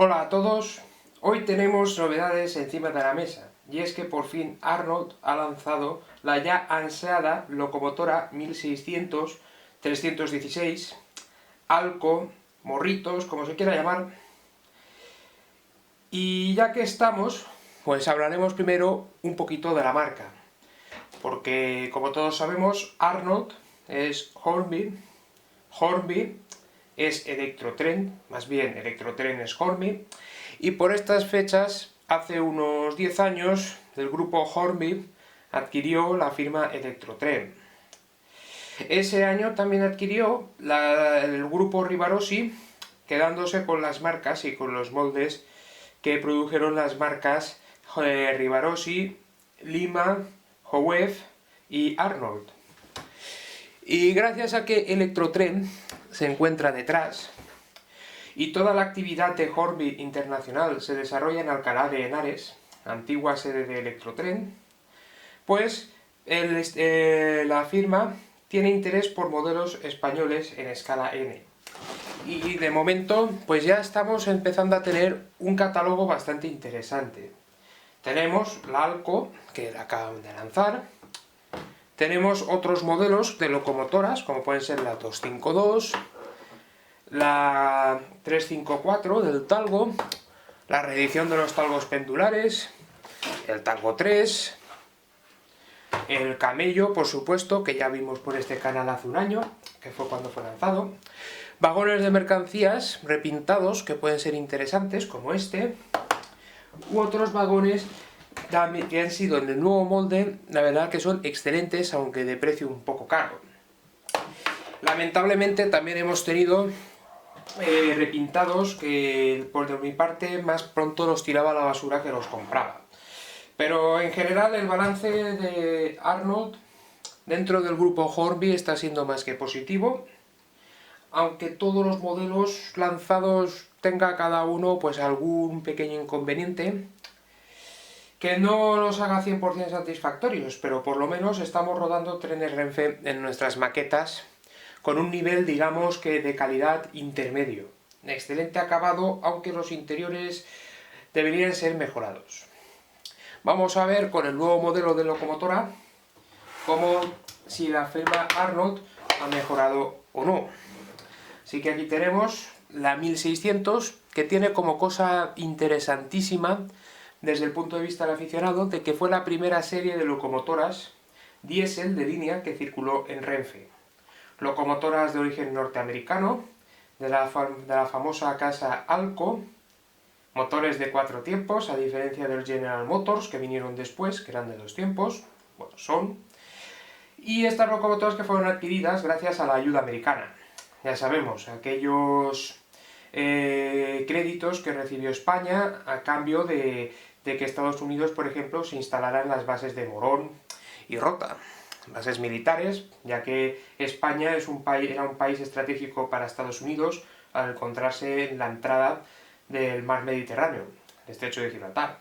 Hola a todos, hoy tenemos novedades encima de la mesa, y es que por fin Arnold ha lanzado la ya ansiada locomotora 1600-316, Alco, Morritos, como se quiera llamar. Y ya que estamos, pues hablaremos primero un poquito de la marca, porque como todos sabemos, Arnold es Hornby, Hornby es Electrotren, más bien Electrotren es Hornby, y por estas fechas, hace unos 10 años, el grupo Hornby adquirió la firma Electrotren. Ese año también adquirió el grupo Rivarossi, quedándose con las marcas y con los moldes que produjeron las marcas Rivarossi, Lima, Howev y Arnold. Y gracias a que Electrotren se encuentra detrás y toda la actividad de Hornby internacional se desarrolla en Alcalá de Henares, antigua sede de Electrotren, pues la firma tiene interés por modelos españoles en escala N. Y de momento, pues ya estamos empezando a tener un catálogo bastante interesante. Tenemos la Alco, que la acaban de lanzar. Tenemos otros modelos de locomotoras, como pueden ser la 252, la 354 del Talgo, la reedición de los Talgos pendulares, el Talgo 3, el Camello, por supuesto, que ya vimos por este canal hace un año, que fue cuando fue lanzado, vagones de mercancías repintados que pueden ser interesantes, como este, u otros vagones que han sido en el nuevo molde, la verdad que son excelentes, aunque de precio un poco caro. Lamentablemente también hemos tenido repintados que por mi parte más pronto los tiraba a la basura que los compraba. Pero en general el balance de Arnold dentro del grupo Hornby está siendo más que positivo, aunque todos los modelos lanzados tenga cada uno pues algún pequeño inconveniente que no los haga 100% satisfactorios, pero por lo menos estamos rodando trenes Renfe en nuestras maquetas con un nivel, digamos que de calidad intermedio. Excelente acabado, aunque los interiores deberían ser mejorados. Vamos a ver con el nuevo modelo de locomotora cómo si la firma Arnold ha mejorado o no. Así que aquí tenemos la 1600, que tiene como cosa interesantísima desde el punto de vista del aficionado de que fue la primera serie de locomotoras diésel de línea que circuló en Renfe. Locomotoras de origen norteamericano, de la famosa casa Alco, motores de 4 tiempos, a diferencia de los General Motors que vinieron después, que eran de 2 tiempos, bueno, son. Y estas locomotoras que fueron adquiridas gracias a la ayuda americana. Ya sabemos, aquellos créditos que recibió España a cambio de que Estados Unidos, por ejemplo, se instalara en las bases de Morón y Rota, bases militares, ya que España era un país estratégico para Estados Unidos al encontrarse en la entrada del mar Mediterráneo, el estrecho de Gibraltar.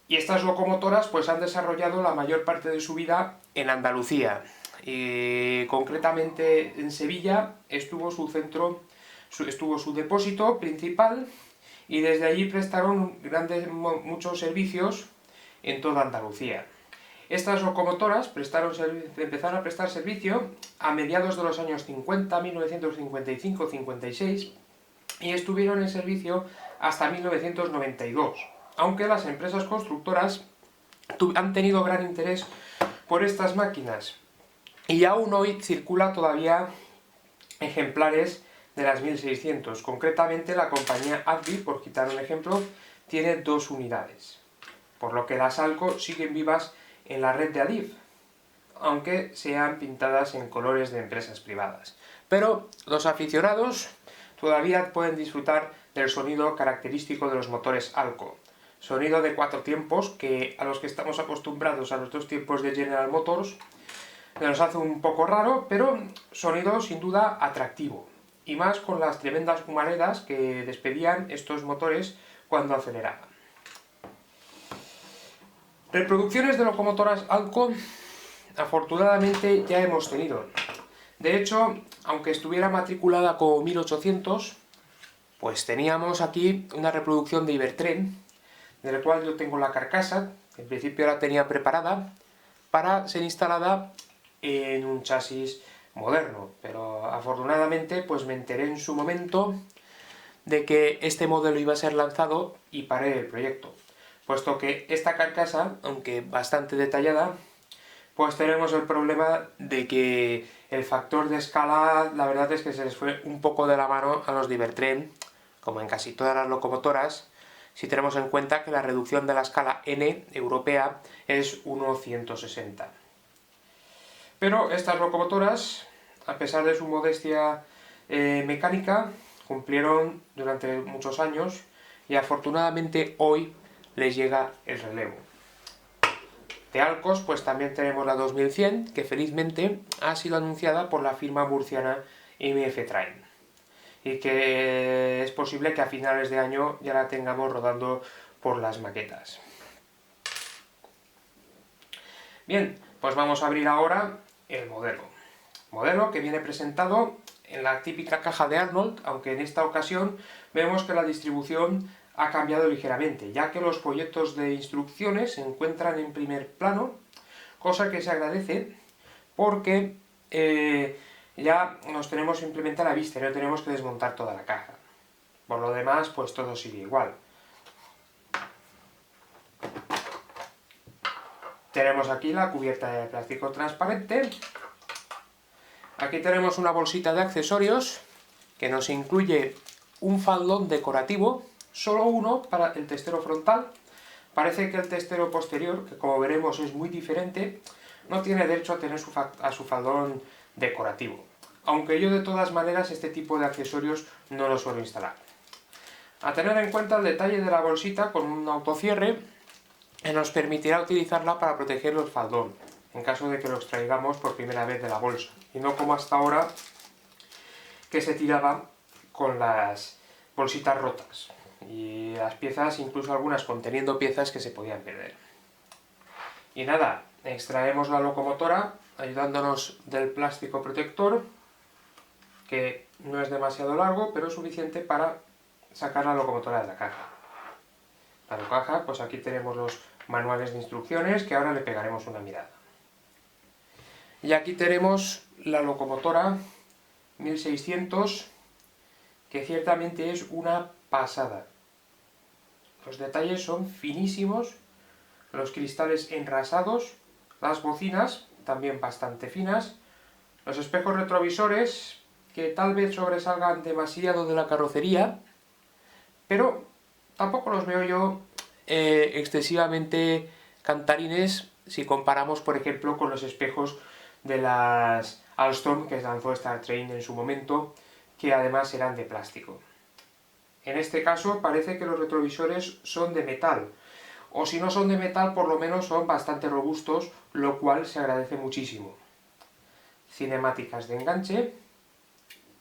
Y estas locomotoras pues han desarrollado la mayor parte de su vida en Andalucía, y concretamente en Sevilla estuvo su centro, estuvo su depósito principal, y desde allí prestaron muchos servicios en toda Andalucía. Estas locomotoras empezaron a prestar servicio a mediados de los años 50, 1955-56, y estuvieron en servicio hasta 1992, aunque las empresas constructoras han tenido gran interés por estas máquinas, y aún hoy circula todavía ejemplares de las 1600, concretamente la compañía Advi, por quitar un ejemplo, tiene 2 unidades, por lo que las Alco siguen vivas en la red de Adif, aunque sean pintadas en colores de empresas privadas. Pero los aficionados todavía pueden disfrutar del sonido característico de los motores Alco, sonido de 4 tiempos que a los que estamos acostumbrados a los 2 tiempos de General Motors nos hace un poco raro, pero sonido sin duda atractivo, y más con las tremendas humaredas que despedían estos motores cuando aceleraban. Reproducciones de locomotoras Alco afortunadamente ya hemos tenido. De hecho, aunque estuviera matriculada como 1800, Pues teníamos aquí una reproducción de Ibertren, de la cual yo tengo la carcasa, que en principio la tenía preparada, para ser instalada en un chasis moderno, pero afortunadamente pues me enteré en su momento de que este modelo iba a ser lanzado y paré el proyecto, puesto que esta carcasa, aunque bastante detallada, pues tenemos el problema de que el factor de escala, la verdad es que se les fue un poco de la mano a los de Ibertren, como en casi todas las locomotoras, si tenemos en cuenta que la reducción de la escala N europea es 1/160. Pero estas locomotoras, a pesar de su modestia mecánica, cumplieron durante muchos años y afortunadamente hoy les llega el relevo. De Alcos, pues también tenemos la 2100, que felizmente ha sido anunciada por la firma murciana MF Train, y que es posible que a finales de año ya la tengamos rodando por las maquetas. Bien, pues vamos a abrir ahora el modelo. Modelo que viene presentado en la típica caja de Arnold, aunque en esta ocasión vemos que la distribución ha cambiado ligeramente, ya que los folletos de instrucciones se encuentran en primer plano, cosa que se agradece porque ya nos tenemos que implementar a vista y no tenemos que desmontar toda la caja. Por lo demás, pues todo sigue igual. Tenemos aquí la cubierta de plástico transparente. Aquí tenemos una bolsita de accesorios que nos incluye un faldón decorativo, solo uno para el testero frontal. Parece que el testero posterior, que como veremos es muy diferente, no tiene derecho a tener a su faldón decorativo. Aunque yo de todas maneras este tipo de accesorios no lo suelo instalar. A tener en cuenta el detalle de la bolsita con un autocierre que nos permitirá utilizarla para proteger el faldón, en caso de que lo extraigamos por primera vez de la bolsa, y no como hasta ahora que se tiraba con las bolsitas rotas, y las piezas, incluso algunas conteniendo piezas que se podían perder. Y nada, extraemos la locomotora ayudándonos del plástico protector, que no es demasiado largo, pero es suficiente para sacar la locomotora de la caja. La caja, pues aquí tenemos los manuales de instrucciones, que ahora le pegaremos una mirada. Y aquí tenemos la locomotora 1600, que ciertamente es una pasada. Los detalles son finísimos, los cristales enrasados, las bocinas también bastante finas, los espejos retrovisores que tal vez sobresalgan demasiado de la carrocería, pero tampoco los veo yo excesivamente cantarines si comparamos, por ejemplo, con los espejos de las Alstom que lanzó Star Train en su momento, que además eran de plástico. En este caso parece que los retrovisores son de metal, o si no son de metal, por lo menos son bastante robustos, lo cual se agradece muchísimo. Cinemáticas de enganche,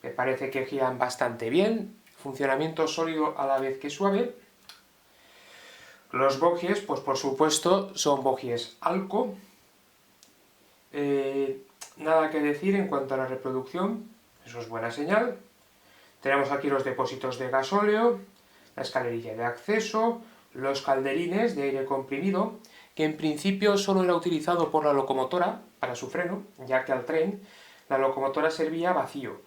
que parece que giran bastante bien, funcionamiento sólido a la vez que suave. Los bogies, pues por supuesto, son bogies Alco. Nada que decir en cuanto a la reproducción, eso es buena señal. Tenemos aquí los depósitos de gasóleo, la escalerilla de acceso, los calderines de aire comprimido, que en principio solo era utilizado por la locomotora para su freno, ya que al tren la locomotora servía vacío.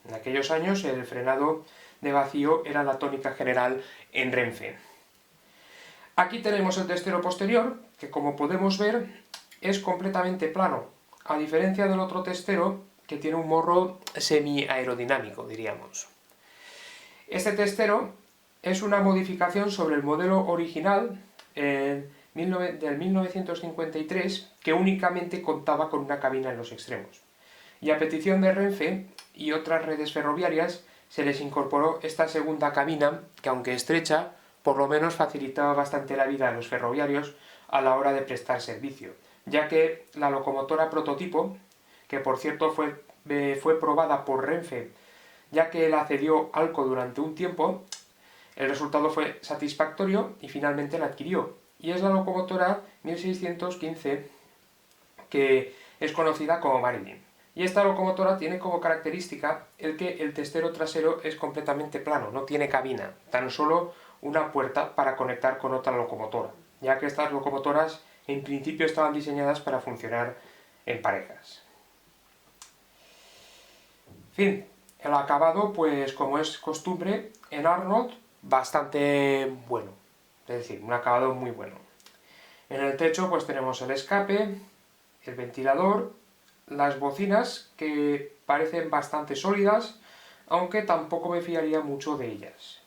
En aquellos años el frenado de vacío era la tónica general en Renfe. Aquí tenemos el testero posterior, que como podemos ver es completamente plano, a diferencia del otro testero que tiene un morro semi-aerodinámico, diríamos. Este testero es una modificación sobre el modelo original del 1953, que únicamente contaba con una cabina en los extremos. Y a petición de Renfe y otras redes ferroviarias se les incorporó esta segunda cabina, que aunque estrecha, por lo menos facilitaba bastante la vida a los ferroviarios a la hora de prestar servicio, ya que la locomotora prototipo, que por cierto fue probada por Renfe, ya que la cedió Alco durante un tiempo, el resultado fue satisfactorio y finalmente la adquirió. Y es la locomotora 1615, que es conocida como Marilyn. Y esta locomotora tiene como característica el que el testero trasero es completamente plano, no tiene cabina, tan solo una puerta para conectar con otra locomotora, ya que estas locomotoras en principio estaban diseñadas para funcionar en parejas. En fin, el acabado, pues como es costumbre, en Arnold, bastante bueno, es decir, un acabado muy bueno. En el techo pues tenemos el escape, el ventilador, las bocinas, que parecen bastante sólidas, aunque tampoco me fiaría mucho de ellas.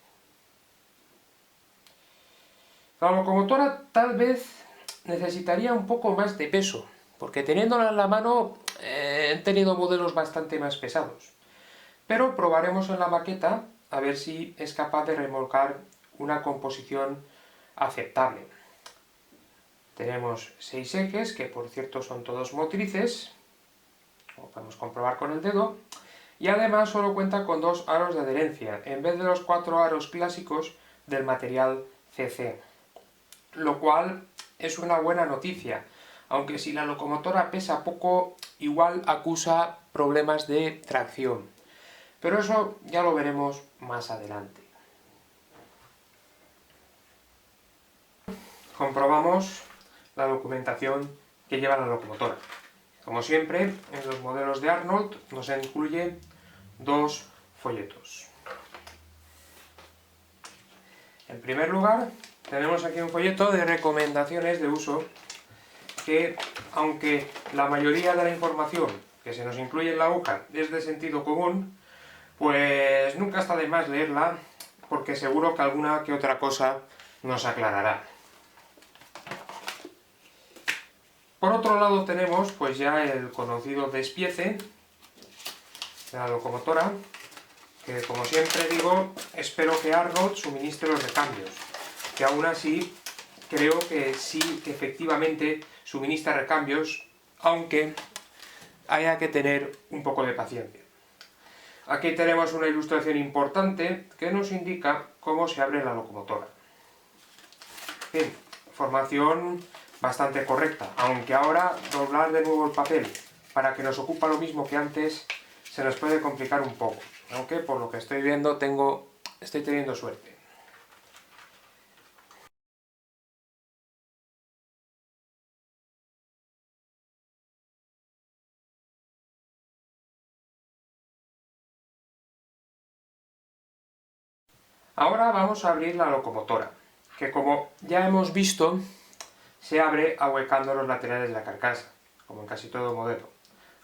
La locomotora tal vez necesitaría un poco más de peso, porque teniéndola en la mano he tenido modelos bastante más pesados. Pero probaremos en la maqueta a ver si es capaz de remolcar una composición aceptable. Tenemos 6 ejes, que por cierto son todos motrices, como podemos comprobar con el dedo, y además solo cuenta con 2 aros de adherencia, en vez de los 4 aros clásicos del material CC, lo cual es una buena noticia, aunque si la locomotora pesa poco, igual acusa problemas de tracción. Pero eso ya lo veremos más adelante. Comprobamos la documentación que lleva la locomotora. Como siempre, en los modelos de Arnold nos incluye 2 folletos. En primer lugar, tenemos aquí un folleto de recomendaciones de uso que, aunque la mayoría de la información que se nos incluye en la hoja es de sentido común, pues nunca está de más leerla, porque seguro que alguna que otra cosa nos aclarará. Por otro lado tenemos pues ya el conocido despiece de la locomotora, que como siempre digo, espero que Arnold suministre los recambios, que aún así creo que sí que efectivamente suministra recambios, aunque haya que tener un poco de paciencia. Aquí tenemos una ilustración importante que nos indica cómo se abre la locomotora. Bien, formación bastante correcta, aunque ahora doblar de nuevo el papel para que nos ocupa lo mismo que antes se nos puede complicar un poco, aunque por lo que estoy viendo estoy teniendo suerte. Ahora vamos a abrir la locomotora, que como ya hemos visto, se abre ahuecando los laterales de la carcasa, como en casi todo modelo.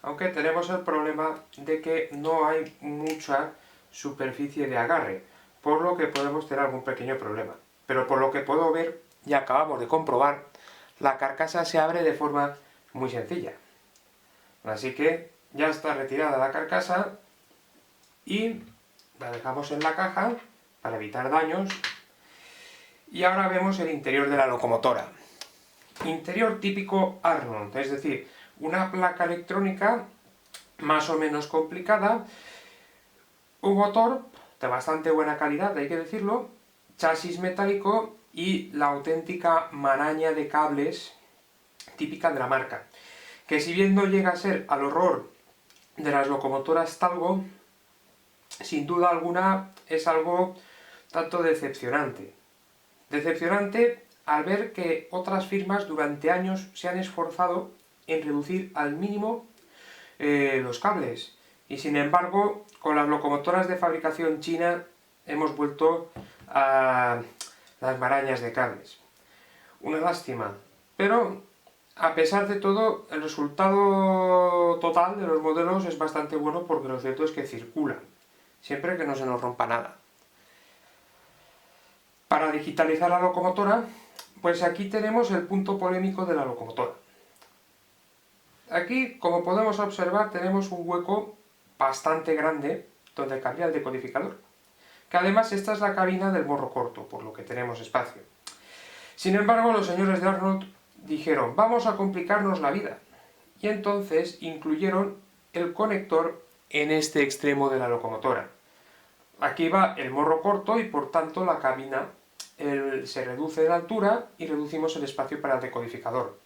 Aunque tenemos el problema de que no hay mucha superficie de agarre, por lo que podemos tener algún pequeño problema. Pero por lo que puedo ver, y acabamos de comprobar, la carcasa se abre de forma muy sencilla. Así que ya está retirada la carcasa y la dejamos en la caja para evitar daños. Y ahora vemos el interior de la locomotora. Interior típico Arnold, es decir, una placa electrónica más o menos complicada, un motor de bastante buena calidad, hay que decirlo, chasis metálico y la auténtica maraña de cables típica de la marca, que si bien no llega a ser al horror de las locomotoras Talgo, sin duda alguna es algo tanto decepcionante. Decepcionante al ver que otras firmas durante años se han esforzado en reducir al mínimo los cables, y sin embargo con las locomotoras de fabricación china hemos vuelto a las marañas de cables. Una lástima, pero a pesar de todo el resultado total de los modelos es bastante bueno, porque lo cierto es que circulan, siempre que no se nos rompa nada. Para digitalizar la locomotora, pues aquí tenemos el punto polémico de la locomotora. Aquí, como podemos observar, tenemos un hueco bastante grande donde cabía el decodificador, que además esta es la cabina del morro corto, por lo que tenemos espacio. Sin embargo, los señores de Arnold dijeron, vamos a complicarnos la vida, y entonces incluyeron el conector en este extremo de la locomotora. Aquí va el morro corto y por tanto la cabina se reduce en altura y reducimos el espacio para el decodificador.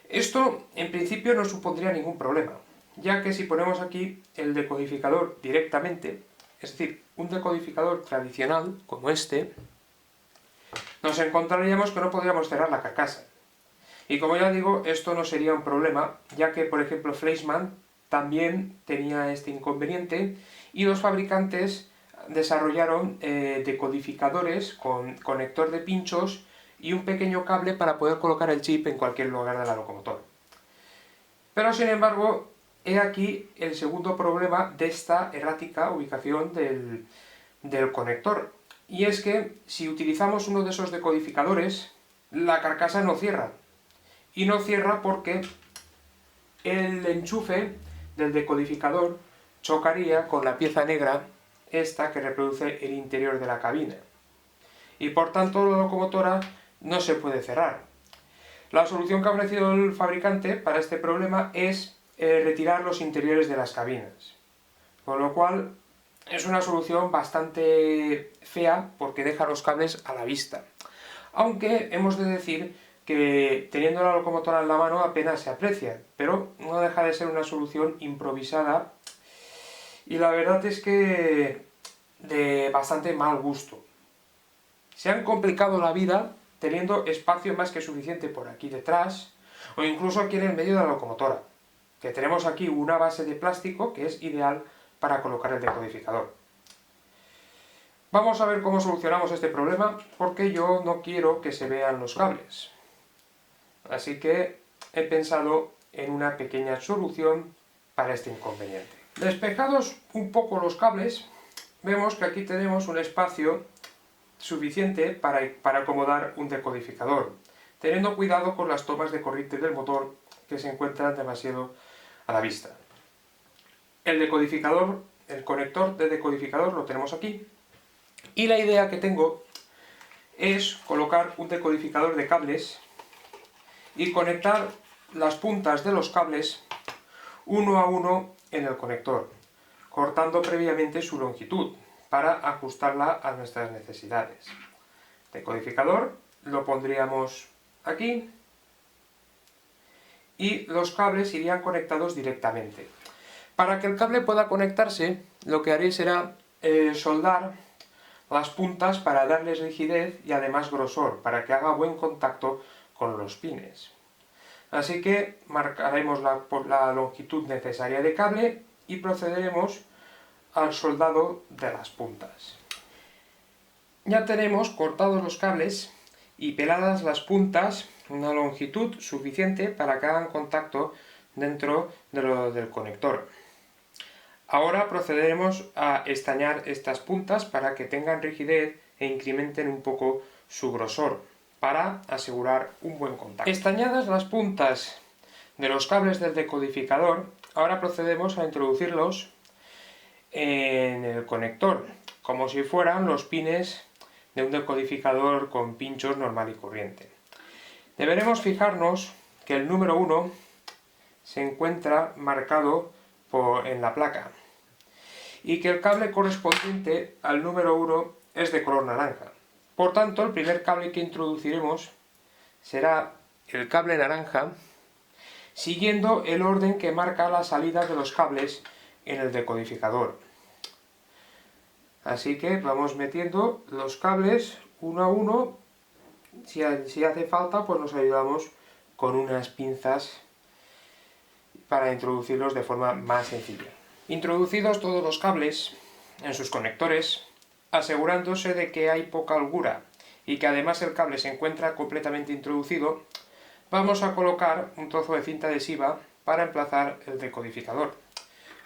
Esto en principio no supondría ningún problema, ya que si ponemos aquí el decodificador directamente, es decir, un decodificador tradicional como este, nos encontraríamos que no podríamos cerrar la carcasa. Y como ya digo, esto no sería un problema, ya que, por ejemplo, Fleischmann también tenía este inconveniente y los fabricantes desarrollaron decodificadores con conector de pinchos y un pequeño cable para poder colocar el chip en cualquier lugar de la locomotora. Pero, sin embargo, he aquí el segundo problema de esta errática ubicación del conector. Y es que si utilizamos uno de esos decodificadores, la carcasa no cierra. Y no cierra porque el enchufe del decodificador chocaría con la pieza negra, esta que reproduce el interior de la cabina. Y por tanto la locomotora no se puede cerrar. La solución que ha ofrecido el fabricante para este problema es retirar los interiores de las cabinas. Con lo cual es una solución bastante fea porque deja los cables a la vista. Aunque hemos de decir que teniendo la locomotora en la mano apenas se aprecia, pero no deja de ser una solución improvisada y la verdad es que de bastante mal gusto. Se han complicado la vida teniendo espacio más que suficiente por aquí detrás o incluso aquí en el medio de la locomotora, que tenemos aquí una base de plástico que es ideal para colocar el decodificador. Vamos a ver cómo solucionamos este problema, porque yo no quiero que se vean los cables. Así que he pensado en una pequeña solución para este inconveniente. Despejados un poco los cables, vemos que aquí tenemos un espacio suficiente para acomodar un decodificador, teniendo cuidado con las tomas de corriente del motor que se encuentran demasiado a la vista. El decodificador, el conector de decodificador lo tenemos aquí, y la idea que tengo es colocar un decodificador de cables y conectar las puntas de los cables uno a uno en el conector, cortando previamente su longitud para ajustarla a nuestras necesidades. El decodificador lo pondríamos aquí y los cables irían conectados directamente. Para que el cable pueda conectarse, lo que haré será soldar las puntas para darles rigidez y además grosor, para que haga buen contacto con los pines. Así que marcaremos la longitud necesaria de cable y procederemos al soldado de las puntas. Ya tenemos cortados los cables y peladas las puntas, una longitud suficiente para que hagan contacto dentro del conector. Ahora procederemos a estañar estas puntas para que tengan rigidez e incrementen un poco su grosor, para asegurar un buen contacto. Estañadas las puntas de los cables del decodificador, ahora procedemos a introducirlos en el conector, como si fueran los pines de un decodificador con pinchos normal y corriente. Deberemos fijarnos que el número 1 se encuentra marcado en la placa y que el cable correspondiente al número 1 es de color naranja. Por tanto, el primer cable que introduciremos será el cable naranja, siguiendo el orden que marca la salida de los cables en el decodificador. Así que vamos metiendo los cables uno a uno. Si hace falta, pues nos ayudamos con unas pinzas para introducirlos de forma más sencilla. Introducidos todos los cables en sus conectores, asegurándose de que hay poca holgura y que además el cable se encuentra completamente introducido, vamos a colocar un trozo de cinta adhesiva para emplazar el decodificador,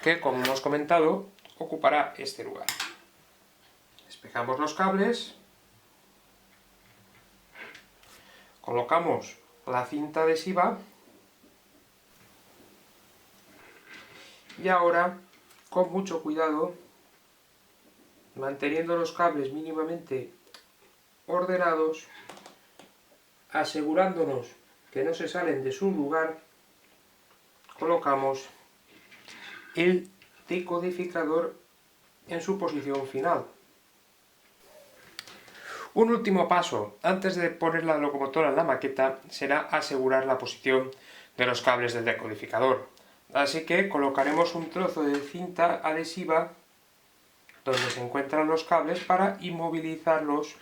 que, como hemos comentado, ocupará este lugar. Despejamos los cables, colocamos la cinta adhesiva y ahora, con mucho cuidado, manteniendo los cables mínimamente ordenados, asegurándonos que no se salen de su lugar, colocamos el decodificador en su posición final. Un último paso antes de poner la locomotora en la maqueta será asegurar la posición de los cables del decodificador, Así que colocaremos un trozo de cinta adhesiva donde se encuentran los cables para inmovilizarlos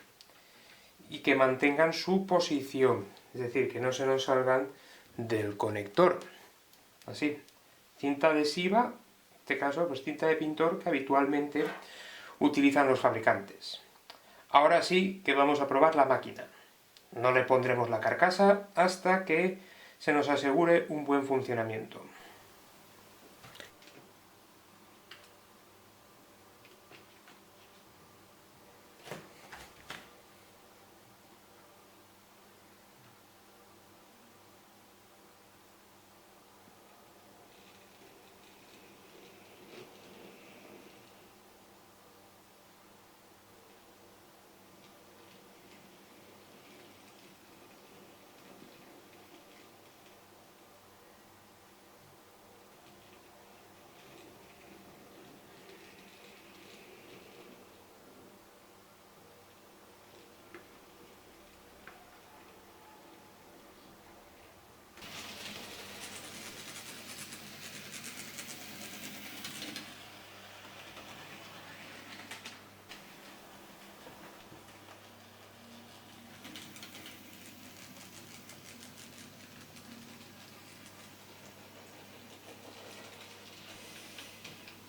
y que mantengan su posición, es decir, que no se nos salgan del conector. Así, cinta adhesiva, en este caso pues cinta de pintor que habitualmente utilizan los fabricantes. Ahora sí que vamos a probar la máquina. No le pondremos la carcasa hasta que se nos asegure un buen funcionamiento.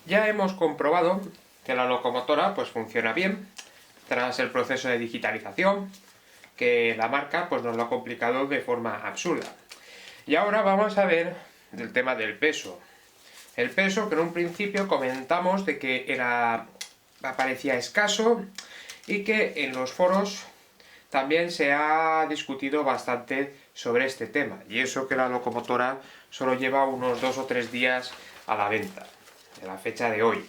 Ya hemos comprobado que la locomotora pues funciona bien tras el proceso de digitalización, que la marca pues nos lo ha complicado de forma absurda. Y ahora vamos a ver el tema del peso. El peso, que en un principio comentamos de que parecía escaso y que en los foros también se ha discutido bastante sobre este tema, y eso que la locomotora solo lleva unos 2 o 3 días a la venta, de la fecha de hoy.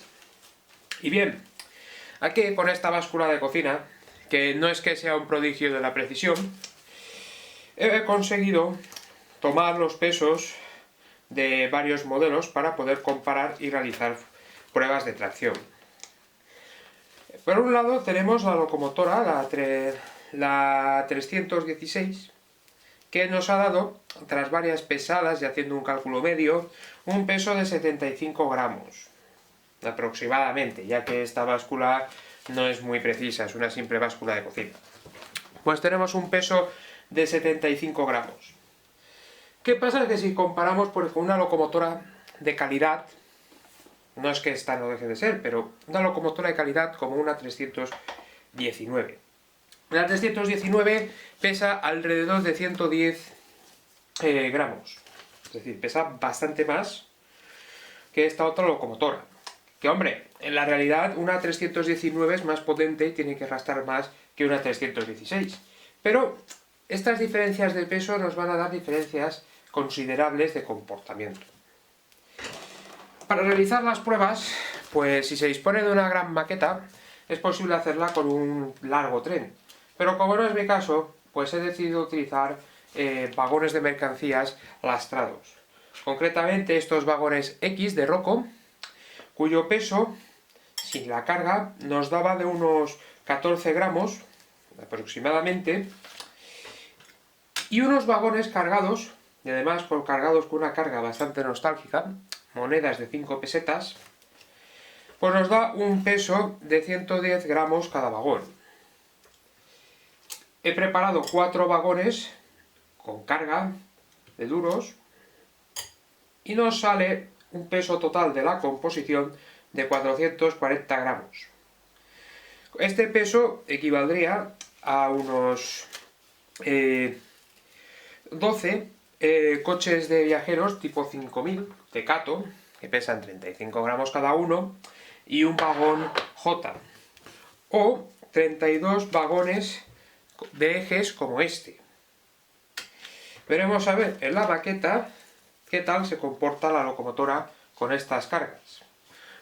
Y bien, aquí con esta báscula de cocina, que no es que sea un prodigio de la precisión, he conseguido tomar los pesos de varios modelos para poder comparar y realizar pruebas de tracción. Por un lado tenemos la locomotora, la 316, que nos ha dado, tras varias pesadas y haciendo un cálculo medio, un peso de 75 gramos, aproximadamente, ya que esta báscula no es muy precisa, es una simple báscula de cocina. Pues tenemos un peso de 75 gramos. ¿Qué pasa? Que si comparamos con una locomotora de calidad, no es que esta no deje de ser, pero una locomotora de calidad como una 319. La 319 pesa alrededor de 110 gramos, es decir, pesa bastante más que esta otra locomotora. Que hombre, en la realidad una 319 es más potente y tiene que arrastrar más que una 316. Pero estas diferencias de peso nos van a dar diferencias considerables de comportamiento. Para realizar las pruebas, pues si se dispone de una gran maqueta, es posible hacerla con un largo tren. Pero como no es mi caso, pues he decidido utilizar vagones de mercancías lastrados. Concretamente estos vagones X de Roco, cuyo peso, sin la carga, nos daba de unos 14 gramos aproximadamente, y unos vagones cargados, y además cargados con una carga bastante nostálgica, monedas de 5 pesetas, pues nos da un peso de 110 gramos cada vagón. He preparado 4 vagones con carga de duros y nos sale un peso total de la composición de 440 gramos. Este peso equivaldría a unos 12 coches de viajeros tipo 5000 Tecato, que pesan 35 gramos cada uno, y un vagón J, o 32 vagones de ejes como este. Veremos a ver en la maqueta qué tal se comporta la locomotora con estas cargas.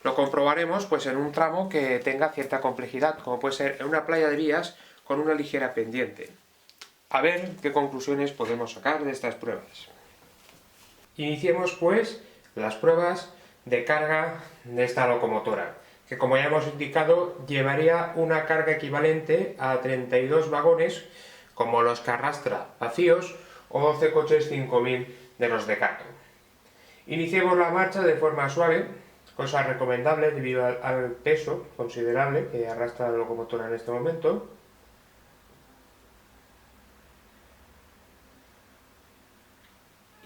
Lo comprobaremos pues en un tramo que tenga cierta complejidad, como puede ser en una playa de vías con una ligera pendiente. A ver qué conclusiones podemos sacar de estas pruebas. Iniciemos pues las pruebas de carga de esta locomotora, que como ya hemos indicado llevaría una carga equivalente a 32 vagones como los que arrastra vacíos o 12 coches 5000 de los Tecato. Iniciemos la marcha de forma suave, cosa recomendable debido al peso considerable que arrastra la locomotora en este momento.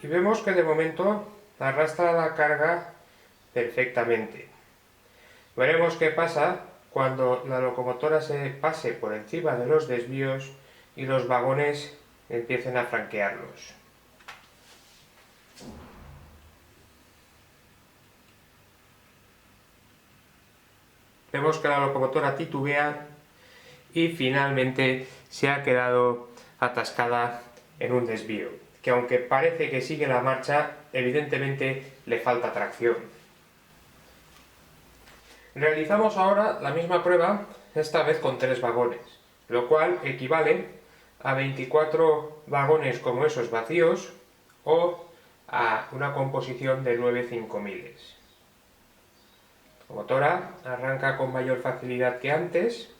Y vemos que de momento arrastra la carga perfectamente. Veremos qué pasa cuando la locomotora se pase por encima de los desvíos y los vagones empiecen a franquearlos. Vemos que la locomotora titubea y finalmente se ha quedado atascada en un desvío, que aunque parece que sigue la marcha, evidentemente le falta tracción. Realizamos ahora la misma prueba, esta vez con 3 vagones, lo cual equivale a 24 vagones como esos vacíos o a una composición de 9 5.000. La motora arranca con mayor facilidad que antes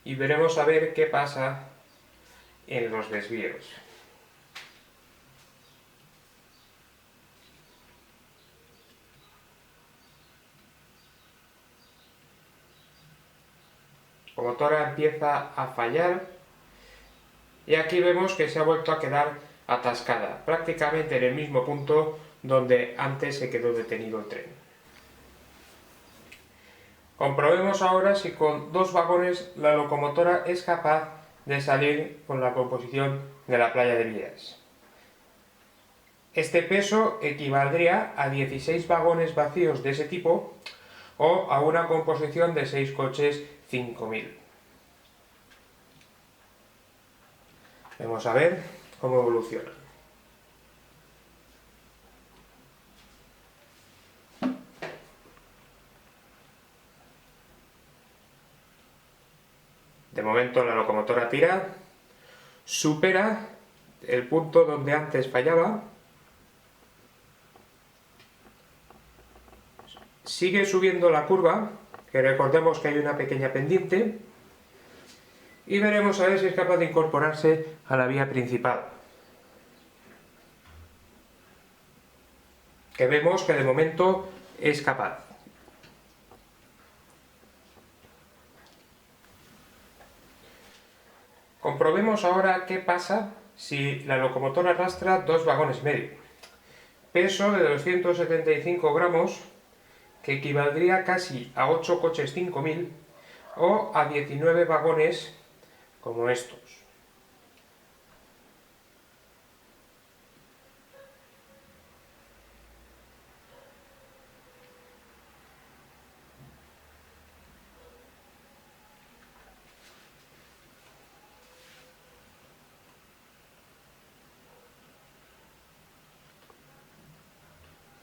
y veremos a ver qué pasa en los desvíos. La motora empieza a fallar y aquí vemos que se ha vuelto a quedar atascada, prácticamente en el mismo punto donde antes se quedó detenido el tren. Comprobemos ahora si con 2 vagones la locomotora es capaz de salir con la composición de la playa de Vías. Este peso equivaldría a 16 vagones vacíos de ese tipo o a una composición de 6 coches 5.000. Vamos a ver cómo evoluciona. De momento la locomotora tira, supera el punto donde antes fallaba, sigue subiendo la curva, que recordemos que hay una pequeña pendiente, y veremos a ver si es capaz de incorporarse a la vía principal. Que vemos que de momento es capaz. Comprobemos ahora qué pasa si la locomotora arrastra 2 vagones medio. Peso de 275 gramos, que equivaldría casi a 8 coches 5.000 o a 19 vagones como estos.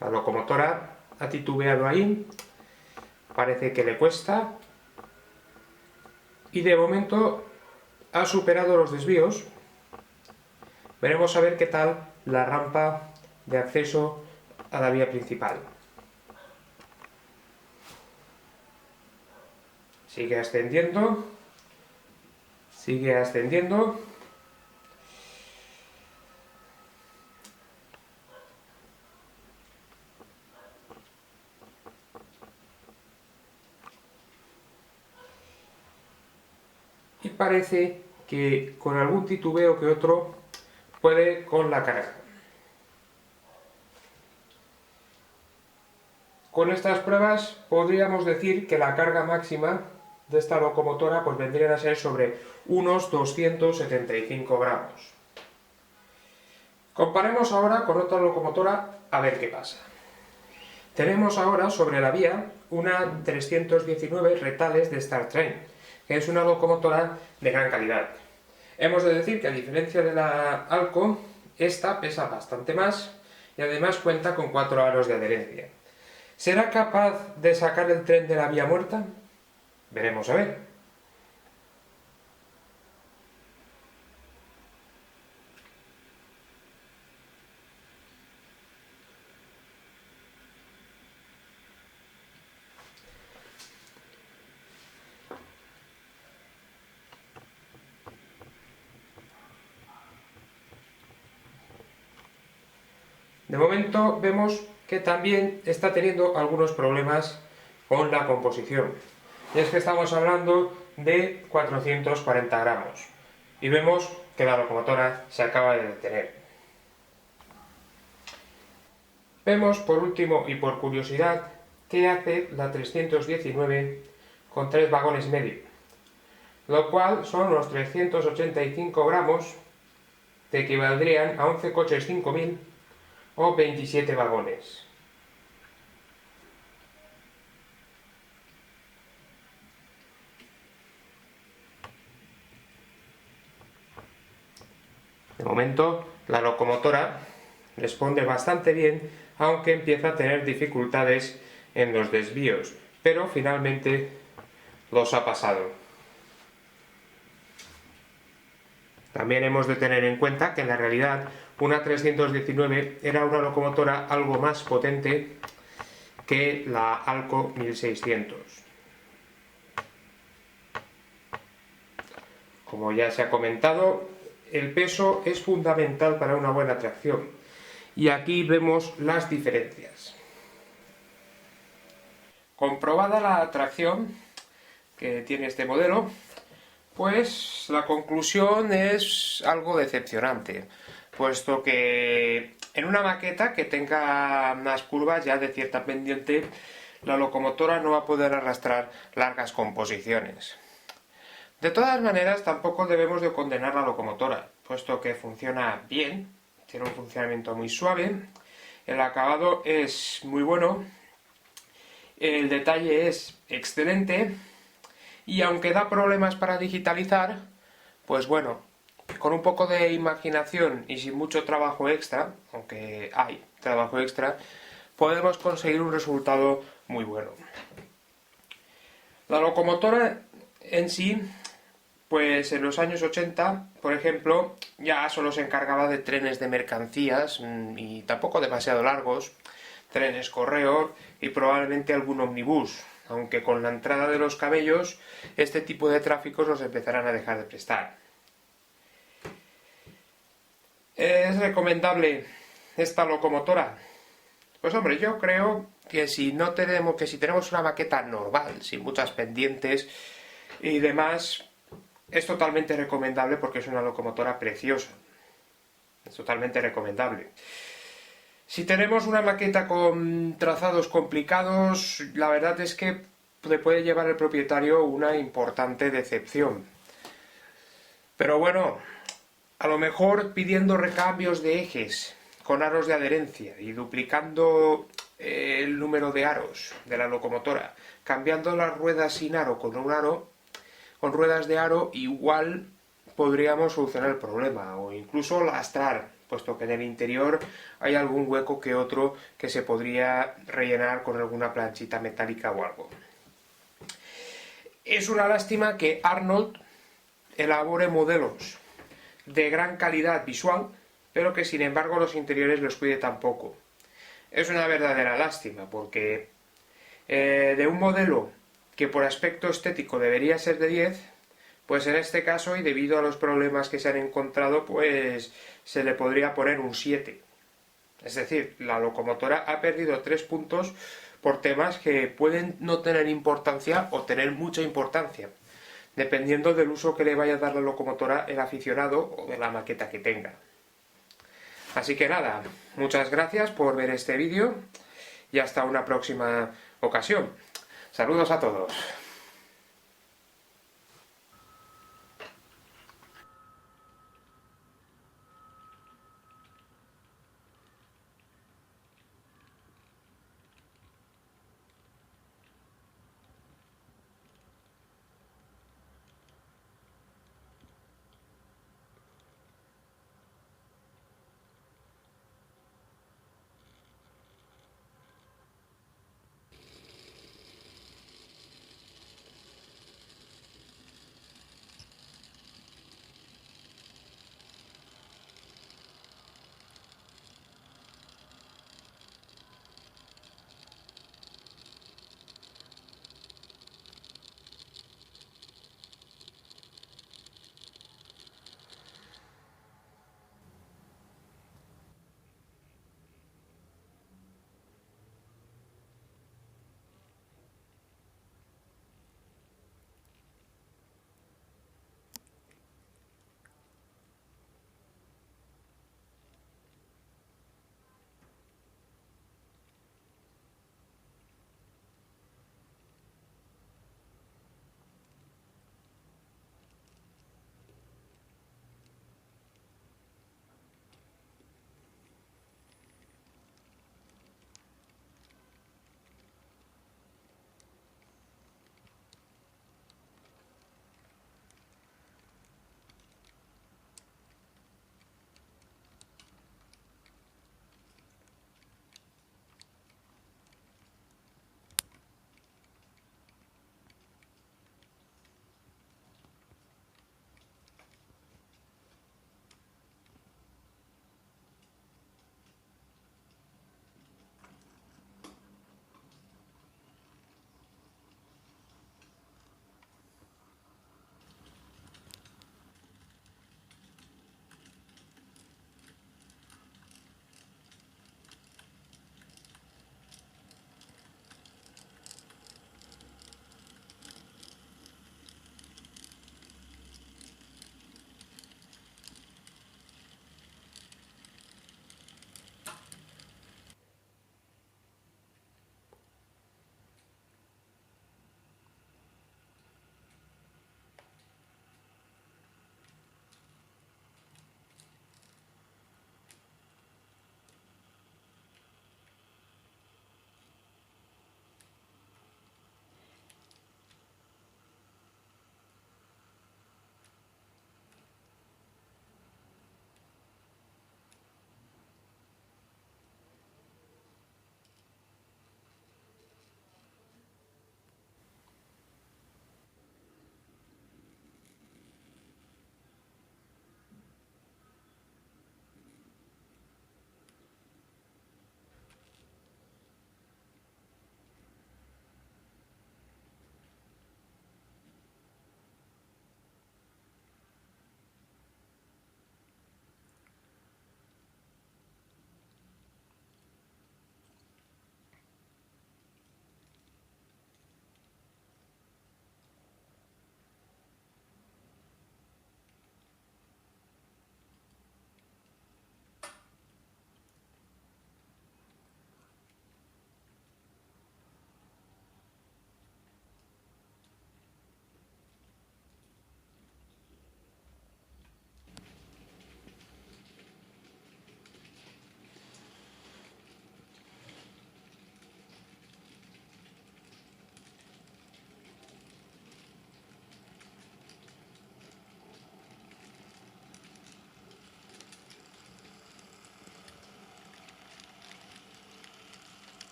La locomotora ha titubeado ahí, parece que le cuesta, y de momento ha superado los desvíos. Veremos a ver qué tal la rampa de acceso a la vía principal. Sigue ascendiendo, sigue ascendiendo. Y parece que con algún titubeo que otro puede con la carga. Con estas pruebas podríamos decir que la carga máxima de esta locomotora pues vendrían a ser sobre unos 275 gramos. Comparemos ahora con otra locomotora a ver qué pasa. Tenemos ahora sobre la vía una 319 retales de Star Train, que es una locomotora de gran calidad. Hemos de decir que a diferencia de la Alco, esta pesa bastante más y además cuenta con 4 aros de adherencia. ¿Será capaz de sacar el tren de la vía muerta? Veremos a ver. De momento vemos que también está teniendo algunos problemas con la composición. Y es que estamos hablando de 440 gramos. Y vemos que la locomotora se acaba de detener. Vemos por último y por curiosidad qué hace la 319 con 3 vagones medio, lo cual son unos 385 gramos que equivaldrían a 11 coches 5000 o 27 vagones. De momento la locomotora responde bastante bien, aunque empieza a tener dificultades en los desvíos, pero finalmente los ha pasado. También hemos de tener en cuenta que en la realidad una 319 era una locomotora algo más potente que la Alco 1600. Como ya se ha comentado, el peso es fundamental para una buena tracción. Y aquí vemos las diferencias. Comprobada la tracción que tiene este modelo, pues la conclusión es algo decepcionante, puesto que en una maqueta que tenga unas curvas ya de cierta pendiente, la locomotora no va a poder arrastrar largas composiciones. De todas maneras, tampoco debemos de condenar la locomotora, puesto que funciona bien, tiene un funcionamiento muy suave, el acabado es muy bueno, el detalle es excelente, y aunque da problemas para digitalizar, pues bueno, con un poco de imaginación y sin mucho trabajo extra, aunque hay trabajo extra, podemos conseguir un resultado muy bueno. La locomotora en sí, pues en los años 80, por ejemplo, ya solo se encargaba de trenes de mercancías y tampoco demasiado largos, trenes correo y probablemente algún ómnibus, aunque con la entrada de los camellos este tipo de tráficos los empezarán a dejar de prestar. ¿Es recomendable esta locomotora? Pues hombre, yo creo que si tenemos una maqueta normal, sin muchas pendientes y demás, es totalmente recomendable porque es una locomotora preciosa. Es totalmente recomendable. Si tenemos una maqueta con trazados complicados, la verdad es que le puede llevar al propietario una importante decepción. Pero bueno, a lo mejor pidiendo recambios de ejes con aros de adherencia y duplicando el número de aros de la locomotora, cambiando las ruedas sin aro con un aro, con ruedas de aro, igual podríamos solucionar el problema, o incluso lastrar, puesto que en el interior hay algún hueco que otro que se podría rellenar con alguna planchita metálica o algo. Es una lástima que Arnold elabore modelos de gran calidad visual, pero que sin embargo los interiores los cuide tan poco. Es una verdadera lástima, porque de un modelo que por aspecto estético debería ser de 10, pues en este caso, y debido a los problemas que se han encontrado, pues se le podría poner un 7. Es decir, la locomotora ha perdido 3 puntos por temas que pueden no tener importancia o tener mucha importancia, dependiendo del uso que le vaya a dar la locomotora el aficionado o de la maqueta que tenga. Así que nada, muchas gracias por ver este vídeo y hasta una próxima ocasión. Saludos a todos.